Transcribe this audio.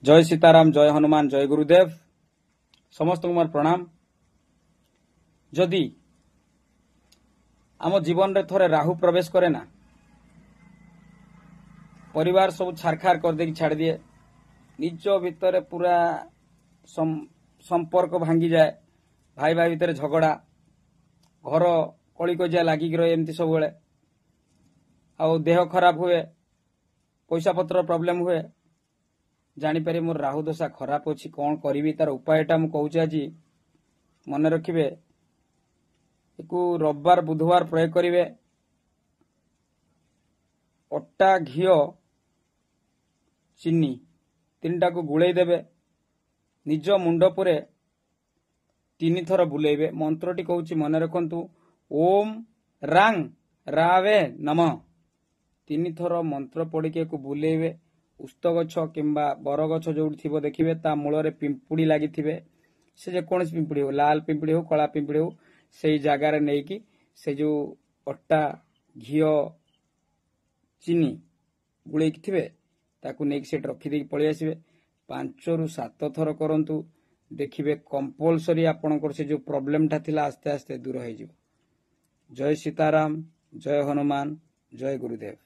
जय सीताराम, जय हनुमान, जय गुरुदेव। समस्त मोर प्रणाम। जदि आम जीवन रे थोड़े राहु प्रवेश करे ना, परिवार सब छारखार कर दे छाड़ दिए, निज भितर पूरा संपर्क भांगी जाए, भाई भाई भितर झगड़ा, घर कली कजिया लागिक रहे, एमती सब बेले आ देह खराब हुए, पैसा पत्र प्रॉब्लम हुए। जानीपारे मोर राहु दशा खराब अच्छी, कौन करी तार उपायटा मु कहूँ आज मन रखिए। रविवार बुधवार प्रयोग करेंगे। अटा घी चीनी तीनटा को गुड़े देवे, निज मुंड पुरे 3 थर बुलेबे। मंत्रटी कहूँ मन रखु, ओम रांग रावे नमः। 3 थर मंत्र पढ़ी को बुलेबे। उस्त गछ किंबा बर गछ जो थी देखिए ता मूल पिंपुड़ी लगी से जेकोसी पिंपुड़ी हो, लाल पिंपुड़ी हो, कला पिंपुड़ी हो, से जगार नहीं कि से जो अटा घी चीनी गुड़े थे ताकू नहीं सेट रखीदे पलि आसबे। 5 ରୁ 7 थर करंतु, देखिए कंपलसरी आपनकर से जो प्रॉब्लम था थिला आस्ते आस्ते दूर हो। जय सीताराम, जय हनुमान, जय गुरुदेव।